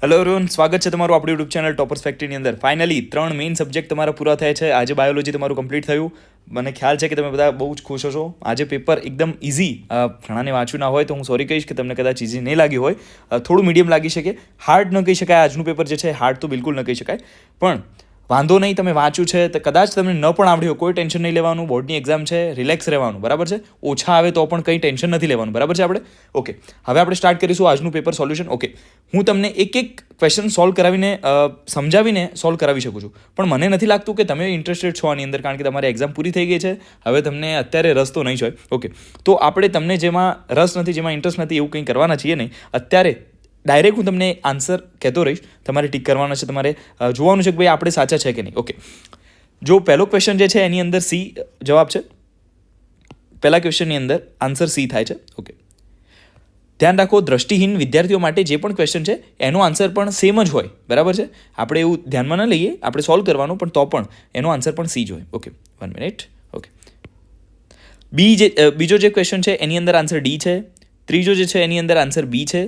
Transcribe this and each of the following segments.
Hello everyone, સ્વાગત છે તમારું આપણી યુટ્યુબ ચેનલ ટોપર્સ ફેક્ટરીની અંદર. ફાઇનલી 3 મેઇન સબ્જેક્ટ તમારા પૂરા થયા છે. આજે બાયોલોજી તમારું કમ્પ્લીટ થયું. મને ખ્યાલ છે કે તમે બધા બહુ જ ખુશ હશો. આજે પેપર એકદમ ઇઝી, ઘણાને વાંચ્યું ના હોય તો હું સોરી કહીશ કે તમને કદાચ ઇઝી નહીં લાગ્યું હોય, થોડું મીડિયમ લાગી શકે. હાર્ડ ન કહી શકાય, આજનું પેપર જે છે હાર્ડ તો બિલકુલ ન કહી શકાય, પણ વાંધો નહીં, તમે વાંચ્યું છે તો કદાચ તમને ન પણ આવડ્યું, કોઈ ટેન્શન નહીં લેવાનું. બોર્ડની એક્ઝામ છે, રિલેક્સ રહેવાનું, બરાબર છે. ઓછા આવે તો પણ કંઈ ટેન્શન નથી લેવાનું, બરાબર છે. ઓકે, હવે આપણે સ્ટાર્ટ કરીશું આજનું પેપર સોલ્યુશન. ઓકે, હું તમને એક એક ક્વેશ્ચન સોલ્વ કરાવીને સમજાવીને સોલ્વ કરાવી શકું છું, પણ મને નથી લાગતું કે તમે ઇન્ટરેસ્ટેડ છો આની અંદર, કારણ કે તમારી એક્ઝામ પૂરી થઈ ગઈ છે. હવે તમને અત્યારે રસ તો નહીં જ હોય. ઓકે, તો આપણે તમને જેમાં રસ નથી, જેમાં ઇન્ટરેસ્ટ નથી, એવું કંઈ કરવાના છીએ નહીં. અત્યારે ડાયરેક્ટ હું તમને આન્સર કહેતો રહીશ, તમારે ટીક કરવાના છે, તમારે જોવાનું છે કે ભાઈ આપણે સાચા છે કે નહીં. ઓકે, જો પહેલો ક્વેશ્ચન જે છે એની અંદર સી જવાબ છે. પહેલા ક્વેશ્ચનની અંદર આન્સર સી થાય છે. ઓકે, ધ્યાન રાખો, દ્રષ્ટિહીન વિદ્યાર્થીઓ માટે જે પણ ક્વેશ્ચન છે એનો આન્સર પણ સેમ જ હોય, બરાબર છે. આપણે એવું ધ્યાનમાં ન લઈએ, આપણે સોલ્વ કરવાનું, પણ તો પણ એનો આન્સર પણ સી જ હોય. Okay, 1 minute. ઓકે, બીજો જે ક્વેશ્ચન છે એની અંદર આન્સર ડી છે. ત્રીજો જે છે એની અંદર આન્સર બી છે.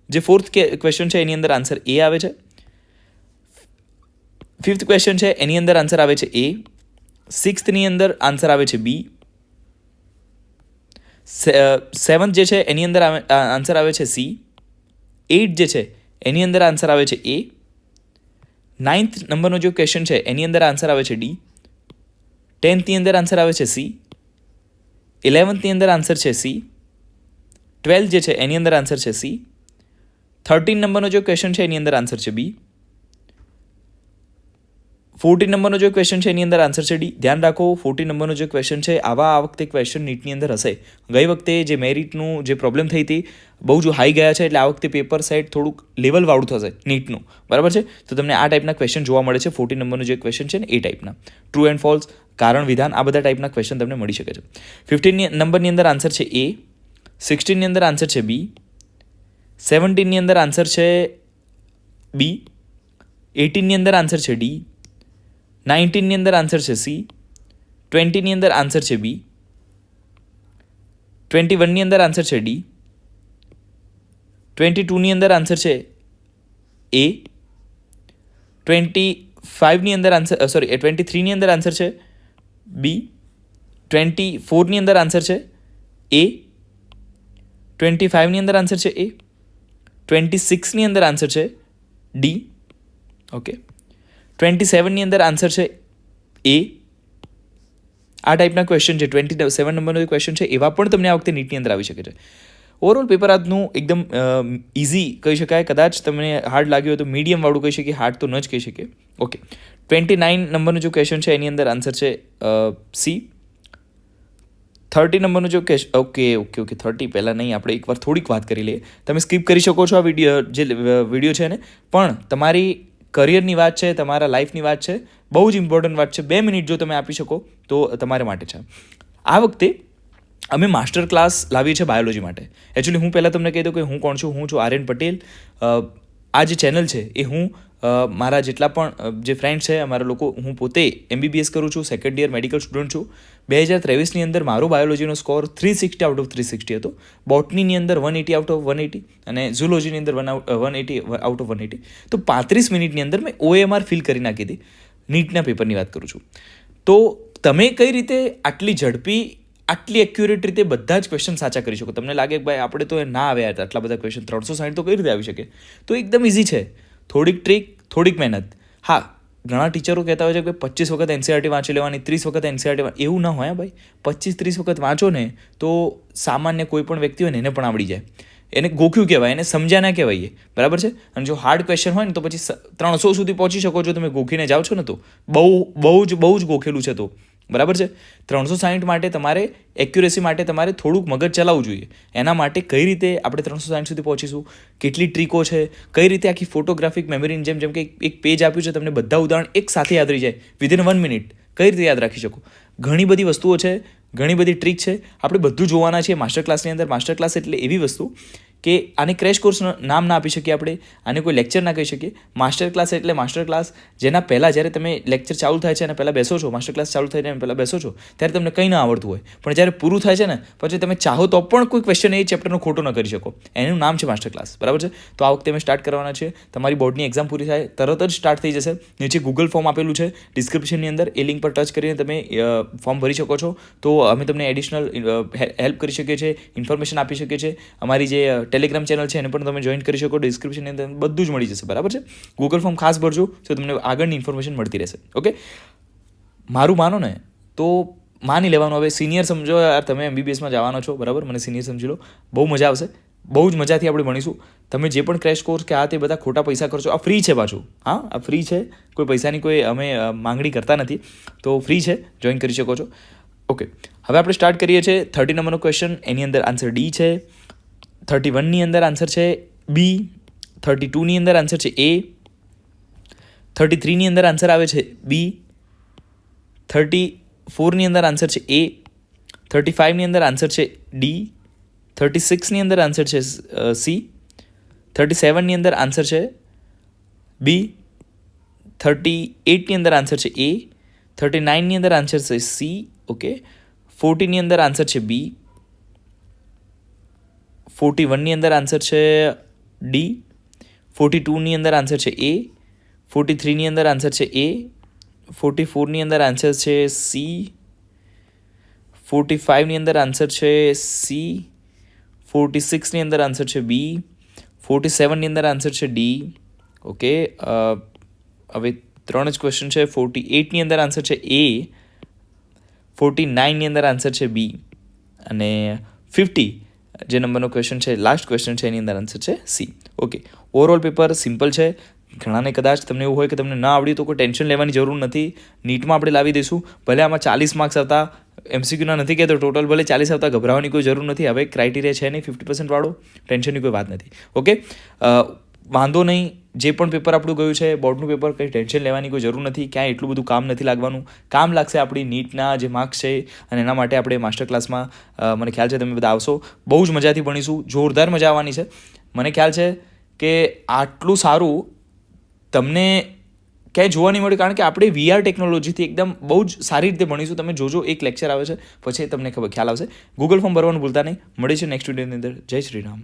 જે ફોર્થ ક્વેશ્ચન છે એની અંદર આન્સર એ આવે છે. ફિફ્થ ક્વેશ્ચન છે એની અંદર આન્સર આવે છે એ. સિક્સ્થની અંદર આન્સર આવે છે બી. સેવન્થ જે છે એની અંદર આન્સર આવે છે સી. 8 જે છે એની અંદર આન્સર આવે છે એ. 9th નંબરનો જે ક્વેશ્ચન છે એની અંદર આન્સર આવે છે ડી. 10thની અંદર આન્સર આવે છે સી. 11thની અંદર આન્સર છે સી. 12th જે છે એની અંદર આન્સર છે સી. 13 નંબરનો જે ક્વેશ્ચન છે એની અંદર આન્સર છે બી. 14 નંબરનો જે ક્વેશ્ચન છે એની અંદર આન્સર છે ડી. ધ્યાન રાખો, 14 નંબરનો જે ક્વેશ્ચન છે આ વખતે ક્વેશ્ચન નીટની અંદર હશે. ગઈ વખતે જે મેરિટનું જે પ્રોબ્લેમ થઈ હતી, બહુ જ હાઈ ગયા છે, એટલે આ વખતે પેપર સાઇડ થોડુંક લેવલવાળું થશે નીટનું, બરાબર છે. તો તમને આ ટાઈપના ક્વેશ્ચન જોવા મળે છે. 14 નંબરનો જે ક્વેશ્ચન છે ને એ ટાઈપના, ટ્રુ એન્ડ ફોલ્સ, કારણ વિધાન, આ બધા ટાઈપના ક્વેશ્ચન તમને મળી શકે છે. 15 નંબરની અંદર આન્સર છે એ. 16ની અંદર આન્સર છે બી. 17ની અંદર આન્સર છે બી. 18ની અંદર આન્સર છે ડી. 19ની અંદર આન્સર છે સી. 20ની અંદર આન્સર છે બી. 21ની અંદર આન્સર છે ડી. 22ની અંદર આન્સર છે એ. 25ની અંદર આન્સર 23ની અંદર આન્સર છે બી. 24ની અંદર આન્સર છે એ. 25ની અંદર આન્સર છે એ. 26ની અંદર આન્સર છે ડી. ઓકે, 27ની અંદર આન્સર છે એ. આ ટાઈપના ક્વેશ્ચન છે. 27 નંબરનો જે ક્વેશ્ચન છે એવા પણ તમને આ વખતે નીટની અંદર આવી શકે છે. ઓવરઓલ પેપર આજનું એકદમ ઇઝી કહી શકાય. કદાચ તમને હાર્ડ લાગ્યું હોય તો મીડિયમ વાળું કહી શકીએ, હાર્ડ તો ન જ કહી શકીએ. ઓકે, 29 નંબરનો જે ક્વેશ્ચન છે એની અંદર આન્સર છે સી. 30 નંબરનો જો ઓકે 30 પહેલાં નહીં, આપણે એકવાર થોડીક વાત કરી લઈએ. તમે સ્કીપ કરી શકો છો આ વિડીયો છે ને, પણ તમારી કરિયરની વાત છે, તમારા લાઈફની વાત છે, બહુ જ ઇમ્પોર્ટન્ટ વાત છે. 2 મિનિટ જો તમે આપી શકો તો તમારા માટે છે. આ વખતે અમે માસ્ટર ક્લાસ લાવીએ છીએ બાયોલોજી માટે. એકચ્યુઅલી હું પહેલાં તમને કહી દઉં કે હું કોણ છું. હું છું આર્યન પટેલ. આ જે ચેનલ છે એ હું મારા જેટલા પણ જે ફ્રેન્ડ છે, અમારા લોકો, હું પોતે MBBS કરું છું, સેકન્ડ યર મેડિકલ સ્ટુડન્ટ છું. 2023ની અંદર મારો બાયોલોજીનો સ્કોર 360 આઉટ ઓફ 360 હતો. બોટનીની અંદર 180 આઉટ ઓફ 180 અને ઝૂલોજીની અંદર 180 આઉટ ઓફ 180. તો 35 મિનિટની અંદર મેં OMR ફિલ કરી નાખી હતી. નીટના પેપરની વાત કરું છું. તો તમે કઈ રીતે આટલી ઝડપી, આટલી એક્યુરેટ રીતે બધા જ ક્વેશ્ચન સાચા કરી શકો? તમને લાગે કે ભાઈ આપણે તો ના આવ્યા હતા આટલા બધા ક્વેશ્ચન, 360 તો કઈ રીતે આવી શકે? તો એકદમ ઇઝી છે. થોડીક ટ્રીક, થોડીક મહેનત. હા, ઘણા ટીચરો કહેતા હોય છે કે 25 વખત NCERT વાંચી લેવાની, 30 વખત NCERT. એવું ના હોય ભાઈ. 25-30 વખત વાંચો ને તો સામાન્ય કોઈ પણ વ્યક્તિ હોય ને એને પણ આવડી જાય. એને ગોખ્યું કહેવાય, એને સમજ્યા ના કહેવાય, બરાબર છે. અને જો હાર્ડ ક્વેશ્ચન હોય ને તો પછી 300 સુધી પહોંચી શકો છો તમે ગોખીને જાઓ છો ને, તો બહુ જ ગોખેલું છે. તો બરાબર છે. 360 માટે તમારે એક્યુરેસી માટે તમારે થોડુંક મગજ ચલાવવું જોઈએ. એના માટે કઈ રીતે આપણે 360 સુધી પહોંચીશું, કેટલી ટ્રીકો છે, કઈ રીતે આખી ફોટોગ્રાફિક મેમરીની જેમ કે એક પેજ આપ્યું છે તમને, બધા ઉદાહરણ એક સાથે યાદ રહી જાય વિધિન 1 મિનિટ, કઈ રીતે યાદ રાખી શકો? ઘણી બધી વસ્તુઓ છે, ઘણી બધી ટ્રીક છે. આપણે બધું જોવાના છીએ માસ્ટર ક્લાસની અંદર. માસ્ટર ક્લાસ એટલે એવી વસ્તુ કે આને ક્રેશ કોર્સ નામ ના આપી શકીએ આપણે, આને કોઈ લેક્ચર ના કહી શકીએ. માસ્ટર ક્લાસ એટલે માસ્ટર ક્લાસ જેના પહેલાં જ્યારે તમે લેક્ચર ચાલુ થાય છે અને પહેલાં બેસો છો, માસ્ટર ક્લાસ ચાલુ થાય છે અને પહેલાં બેસો છો ત્યારે તમને કંઈ ના આવડતું હોય, પણ જ્યારે પૂરું થાય છે ને પછી તમે ચાહો તો પણ કોઈ ક્વેશ્ચન એ ચેપ્ટરનો ખોટો ન કરી શકો. એનું નામ છે માસ્ટર ક્લાસ, બરાબર છે. તો આ વખતે અમે સ્ટાર્ટ કરવાના છે. તમારી બોર્ડની એક્ઝામ પૂરી થાય તરત જ સ્ટાર્ટ થઈ જશે. નીચે ગૂગલ ફોર્મ આપેલું છે ડિસ્ક્રિપ્શનની અંદર, એ લિંક પર ટચ કરીને તમે ફોર્મ ભરી શકો છો. તો અમે તમને એડિશનલ હેલ્પ કરી શકીએ છીએ, ઇન્ફોર્મેશન આપી શકીએ છીએ. અમારી જે ટેલિગ્રામ ચેનલ છે એને પણ તમે જોઈન કરી શકો. ડિસ્ક્રિપ્શનની અંદર બધું જ મળી જશે, બરાબર છે. ગૂગલ ફોર્મ ખાસ ભરજો તો તમને આગળની ઇન્ફોર્મેશન મળતી રહેશે. ઓકે, મારું માનો ને તો માની લેવાનું. હવે સિનિયર સમજો યાર, તમે MBBSમાં જવાનો છો, બરાબર, મને સિનિયર સમજી લો. બહુ મજા આવશે, બહુ જ મજાથી આપણે ભણીશું. તમે જે પણ ક્રેશ કોર્સ કે આ તે બધા ખોટા પૈસા ખર્ચો, આ ફ્રી છે પાછું. હા, આ ફ્રી છે, કોઈ પૈસાની કોઈ અમે માંગણી કરતા નથી, તો ફ્રી છે, જોઈન કરી શકો છો. ઓકે, હવે આપણે સ્ટાર્ટ કરીએ છીએ. 30 નંબરનો ક્વેશ્ચન, એની અંદર આન્સર ડી છે. 31ની અંદર આન્સર છે બી. 32ની અંદર આન્સર છે એ. 33ની અંદર આન્સર આવે છે બી. 34ની અંદર આન્સર છે એ. 35ની અંદર આન્સર છે ડી. 36ની અંદર આન્સર છે સી. 37ની અંદર આન્સર છે બી. 38ની અંદર આન્સર છે એ. 39ની અંદર આન્સર છે સી. ઓકે, 40ની અંદર આન્સર છે બી. 41ની અંદર આન્સર છે ડી. 42ની અંદર આન્સર છે એ. 43ની અંદર આન્સર છે એ. 44ની અંદર આન્સર છે સી. 45ની અંદર આન્સર છે સી. 46ની અંદર આન્સર છે બી. 47ની અંદર આન્સર છે ડી. ઓકે, હવે 3 જ ક્વેશ્ચન છે. 48ની અંદર આન્સર છે એ. 49ની અંદર આન્સર છે બી. અને 50 જે નંબરનો ક્વેશ્ચન છે, લાસ્ટ ક્વેશ્ચન છે, એની અંદર આન્સર છે C. Okay, overall paper simple છે. ઘણાને કદાચ તમને એવું હોય કે તમને ના આવડ્યું તો કોઈ ટેન્શન લેવાની જરૂર નથી. નીટમાં આપણે લાવી દઈશું. ભલે આમાં 40 માર્ક્સ આવતા, MCQના નથી કહેતો, ટોટલ ભલે 40 આવતા, ગભરાવાની કોઈ જરૂર નથી. હવે ક્રાઇટેરિયા છે નહીં 50% વાળો, ટેન્શનની કોઈ વાત નથી. ઓકે, વાંધો નહીં. જે પણ પેપર આપણું ગયું છે બોર્ડનું પેપર, કંઈ ટેન્શન લેવાની કોઈ જરૂર નથી. ક્યાંય એટલું બધું કામ નથી લાગવાનું. કામ લાગશે આપણી નીટના જે માર્ક્સ છે, અને એના માટે આપણે માસ્ટર ક્લાસમાં મને ખ્યાલ છે તમે બધા આવશો. બહુ જ મજાથી ભણીશું, જોરદાર મજા આવવાની છે. મને ખ્યાલ છે કે આટલું સારું તમને ક્યાંય જોવા નહીં મળે, કારણ કે આપણે VR ટેકનોલોજીથી એકદમ બહુ જ સારી રીતે ભણીશું. તમે જોજો, એક લેક્ચર આવે છે પછી તમને ખ્યાલ આવશે. ગૂગલ ફોર્મ ભરવાનું ભૂલતા નહીં. મળીશું નેક્સ્ટ વિડીયોની અંદર. જય શ્રી રામ.